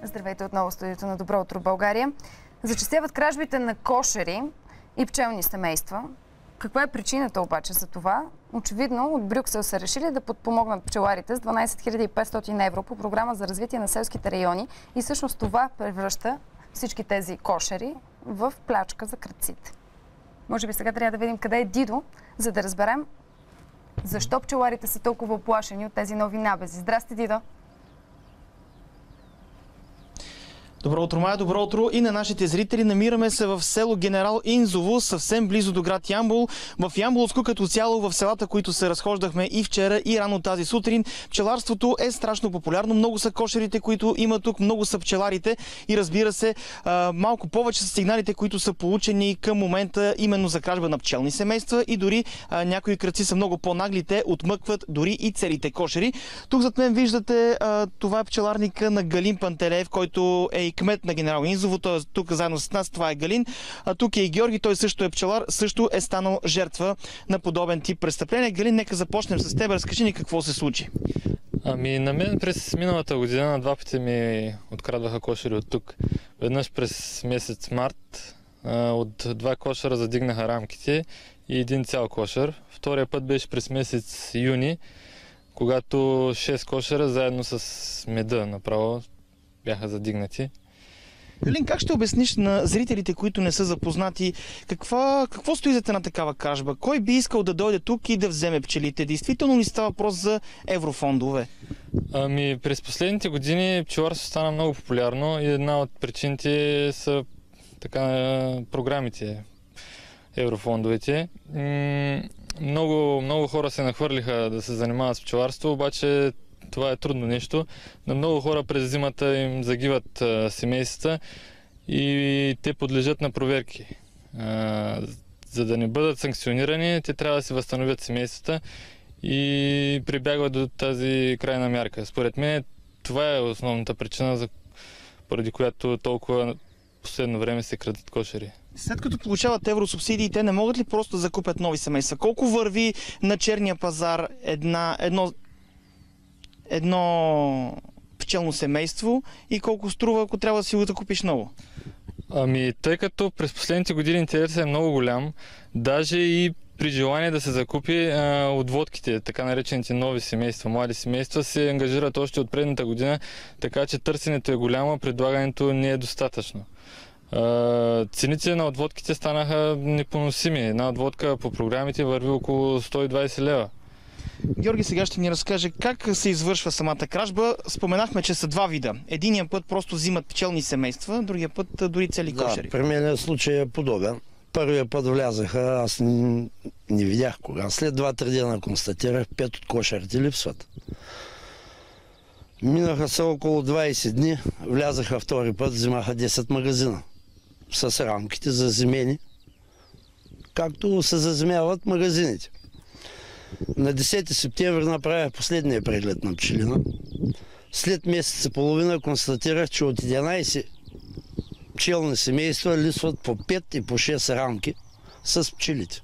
Здравейте отново в студиото на Добро утро, България. Зачестяват кражбите на кошери и пчелни семейства. Каква е причината обаче за това? Очевидно от Брюксел са решили да подпомогнат пчеларите с 12 500 евро по програма за развитие на селските райони и всъщност това превръща всички тези кошери в плячка за крадците. Може би сега трябва да видим къде е Дидо, за да разберем защо пчеларите са толкова оплашени от тези нови набези. Здрасти, Дидо! Добро утро, Майя, добро утро и на нашите зрители. Намираме се в село Генерал Инзово, съвсем близо до град Ямбол. В Ямболско като цяло, в селата, които се разхождахме и вчера, и рано тази сутрин, пчеларството е страшно популярно. Много са кошерите, които има тук, много са пчеларите и разбира се, малко повече са сигналите, които са получени към момента именно за кражба на пчелни семейства и дори някои крадци са много по-нагли, те отмъкват дори и целите кошери. Тук зад мен виждате, това е пчеларника на Галин Пантелеев, който е кмет на Генерал Инзово, т.е. тук заедно с нас, това е Галин. А тук е и Георги, той също е пчелар, също е станал жертва на подобен тип престъпление. Галин, нека започнем с теб. Разкажи ни какво се случи. На мен през миналата година два пъти ми открадваха кошери от тук. Веднъж през месец март от два кошера задигнаха рамките и един цял кошер. Втория път беше през месец юни, когато 6 кошера заедно с меда направо бяха задигнати. Галин, как ще обясниш на зрителите, които не са запознати, какво стои зад една такава кражба? Кой би искал да дойде тук и да вземе пчелите? Действително ли става въпрос за еврофондове? През последните години пчеларството стана много популярно и една от причините са програмите, еврофондовете. Много хора се нахвърлиха да се занимават с пчеларство, обаче това е трудно нещо. На много хора през зимата им загиват семействата и те подлежат на проверки. За да не бъдат санкционирани, те трябва да се възстановят семействата и прибягват до тази крайна мярка. Според мен това е основната причина, поради която толкова последно време се крадат кошери. След като получават евросубсидии, те не могат ли просто да закупят нови семейства? Колко върви на черния пазар едно пчелно семейство и колко струва, ако трябва да си го закупиш ново? Тъй като през последните години интересът е много голям, даже и при желание да се закупи отводките, така наречените нови семейства, млади семейства, се ангажират още от предната година, така че търсенето е голямо, предлагането не е достатъчно. Цените на отводките станаха непоносими. Една отводка по програмите върви около 120 лева. Георги сега ще ни разкаже как се извършва самата кражба. Споменахме, че са два вида. Единият път просто взимат пчелни семейства, другия път дори цели кошери. Да, при мен случай е подобен. Първия път влязаха, аз не видях кога. След 2-3 дена констатирах, 5 от кошерите липсват. Минаха се около 20 дни, влязаха втори път, взимаха 10 магазина с рамките заземени, както се заземяват магазините. На 10 септември направих последния преглед на пчелина. След месец и половина констатирах, че от 11 пчелни семейства липсват по 5 и по 6 рамки с пчелите.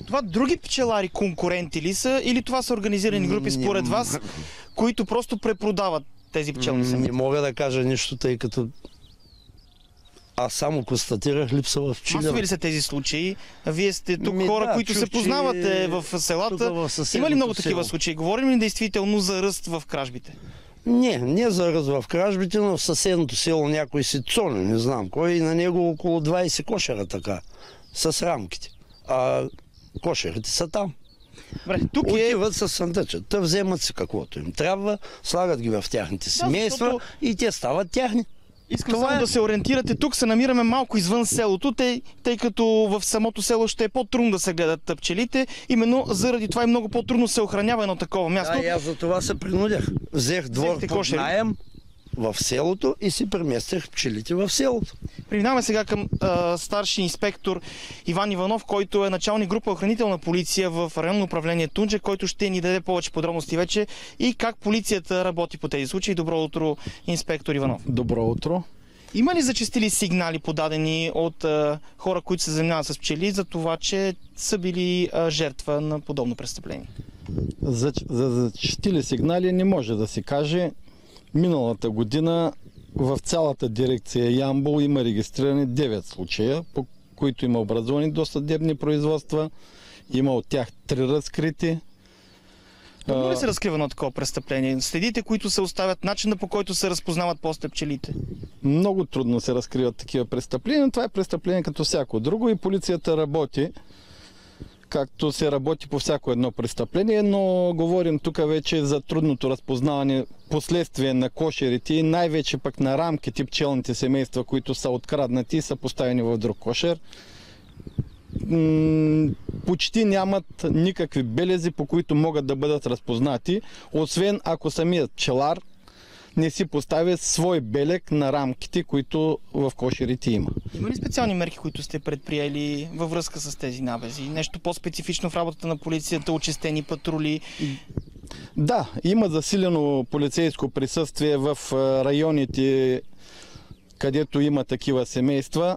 Това други пчелари конкуренти ли са или това са организирани групи според вас, които просто препродават тези пчелни семейства? Не мога да кажа нищо, тъй като аз само констатирах липса в пчелина. Масови ли са тези случаи? Вие сте тук хора, които се познавате в селата. Има ли много такива случаи? Говорим ли действително за ръст в кражбите? Не за ръст в кражбите, но в съседното село някой си цони, не знам кой, и на него около 20 кошера така, с рамките. А кошерите са там. Отиват с сандъча. Те вземат си каквото им трябва, слагат ги в тяхните семейства и те стават тяхни. Искам само да се ориентирате. Тук се намираме малко извън селото, тъй като в самото село ще е по-трудно да се гледат пчелите. Именно заради това и много по-трудно се охранява едно такова място. Да, и аз за това се принудях. Взех двор под наем в селото и си преместих пчелите в селото. Преминаваме сега към старши инспектор Иван Иванов, който е началник група охранителна полиция в районно управление Тунджа, който ще ни даде повече подробности вече и как полицията работи по тези случаи. Добро утро, инспектор Иванов. Добро утро. Има ли зачестили сигнали подадени от хора, които се занимават с пчели, за това, че са били жертва на подобно престъпление? За зачестили сигнали не може да се каже. Миналата година в цялата дирекция Ямбол има регистрирани 9 случая, по които има образувани досъдебни производства. Има от тях 3 разкрити. Трудно ли се разкрива на такова престъпление? Следите, които се оставят, начина по който се разпознават после пчелите? Много трудно се разкриват такива престъпления. Това е престъпление като всяко друго и полицията работи, както се работи по всяко едно престъпление, но говорим тук вече за трудното разпознаване последствие на кошерите и най-вече пък на рамките пчелните семейства, които са откраднати и са поставени в друг кошер. Почти нямат никакви белези, по които могат да бъдат разпознати, освен ако самият пчелар не си поставя свой белег на рамките, които в кошерите има. Има ли специални мерки, които сте предприели във връзка с тези набези? Нещо по-специфично в работата на полицията, очистени патрули? Да, има засилено полицейско присъствие в районите, където има такива семейства.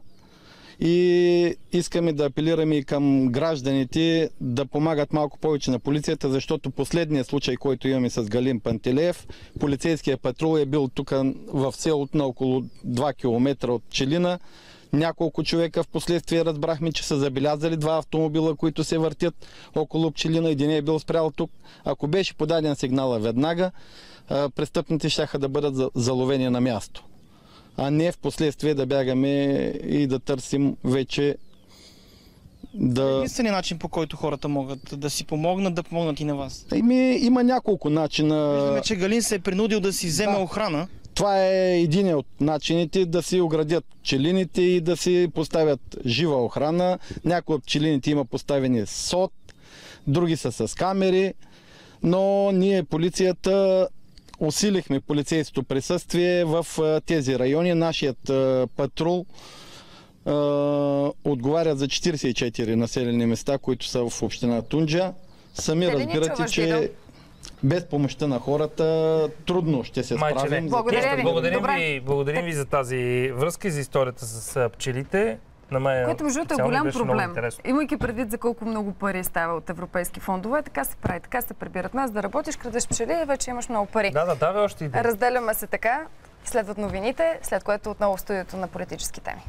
И искаме да апелираме и към гражданите да помагат малко повече на полицията, защото последният случай, който имаме с Галин Пантелеев, полицейският патрул е бил тук в селото на около 2 км от Пчелина. Няколко човека в последствие разбрахме, че са забелязали 2 автомобила, които се въртят около Пчелина. Един е бил спрял тук. Ако беше подаден сигнала веднага, престъпните щяха да бъдат заловени на място, а не в последствие да бягаме и да търсим вече Единственият начин, по който хората могат да си помогнат, да помогнат и на вас? Има няколко начина. Виждаме, че Галин се е принудил да си вземе охрана. Това е един от начините да си оградят пчелините и да си поставят жива охрана. Някои от пчелините има поставени сот, други са с камери, но ние, полицията, усилихме полицейското присъствие в тези райони. Нашият патрул отговаря за 44 населени места, които са в община Тунджа. Сами разбирате, че без помощта на хората трудно ще се справим. Благодарим ви за тази връзка и за историята с пчелите. Което между другото е голям проблем. Имайки предвид за колко много пари става от европейски фондове, така се прави, така се прибират нас да работиш, крадеш пчели и вече имаш много пари. Да, още идея. Разделяме се така, следват новините, след което отново в студиото на политически теми.